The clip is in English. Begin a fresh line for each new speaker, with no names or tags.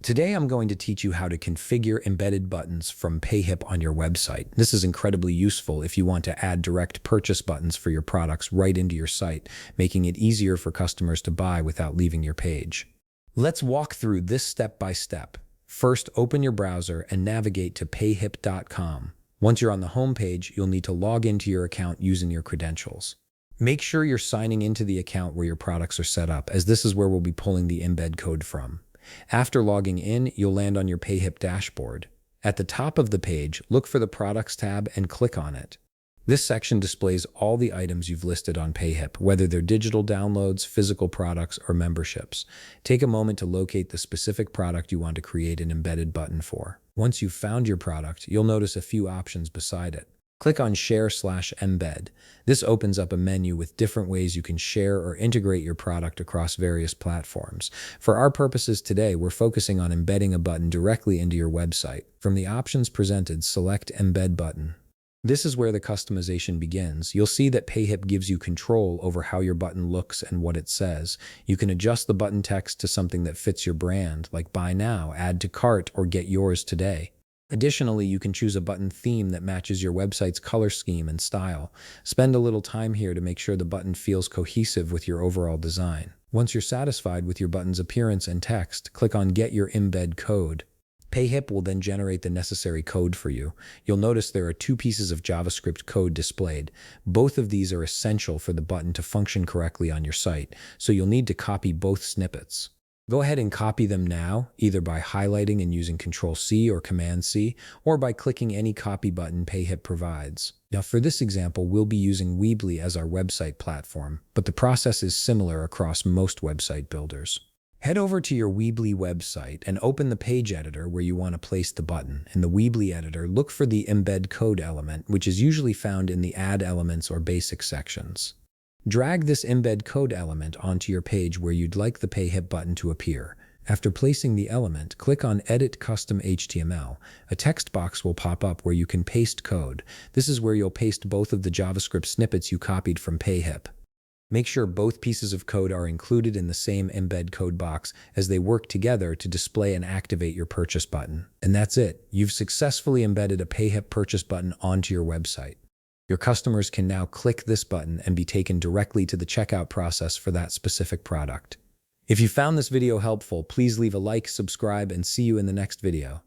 Today, I'm going to teach you how to configure embedded buttons from Payhip on your website. This is incredibly useful if you want to add direct purchase buttons for your products right into your site, making it easier for customers to buy without leaving your page. Let's walk through this step by step. First, open your browser and navigate to payhip.com. Once you're on the home page, you'll need to log into your account using your credentials. Make sure you're signing into the account where your products are set up, as this is where we'll be pulling the embed code from. After logging in, you'll land on your Payhip dashboard. At the top of the page, look for the Products tab and click on it. This section displays all the items you've listed on Payhip, whether they're digital downloads, physical products, or memberships. Take a moment to locate the specific product you want to create an embedded button for. Once you've found your product, you'll notice a few options beside it. Click on Share/Embed. This opens up a menu with different ways you can share or integrate your product across various platforms. For our purposes today, we're focusing on embedding a button directly into your website. From the options presented, select Embed Button. This is where the customization begins. You'll see that Payhip gives you control over how your button looks and what it says. You can adjust the button text to something that fits your brand, like Buy Now, Add to Cart, or Get Yours Today. Additionally, you can choose a button theme that matches your website's color scheme and style. Spend a little time here to make sure the button feels cohesive with your overall design. Once you're satisfied with your button's appearance and text, click on Get Your Embed Code. Payhip will then generate the necessary code for you. You'll notice there are two pieces of JavaScript code displayed. Both of these are essential for the button to function correctly on your site, so you'll need to copy both snippets. Go ahead and copy them now, either by highlighting and using Ctrl+C or Command+C, or by clicking any copy button Payhip provides. Now, for this example, we'll be using Weebly as our website platform, but the process is similar across most website builders. Head over to your Weebly website and open the page editor where you want to place the button. In the Weebly editor, look for the Embed Code element, which is usually found in the Add Elements or Basic sections. Drag this embed code element onto your page where you'd like the Payhip button to appear. After placing the element, click on Edit Custom HTML. A text box will pop up where you can paste code. This is where you'll paste both of the JavaScript snippets you copied from Payhip. Make sure both pieces of code are included in the same embed code box, as they work together to display and activate your purchase button. And that's it. You've successfully embedded a Payhip purchase button onto your website. Your customers can now click this button and be taken directly to the checkout process for that specific product. If you found this video helpful, please leave a like, subscribe, and see you in the next video.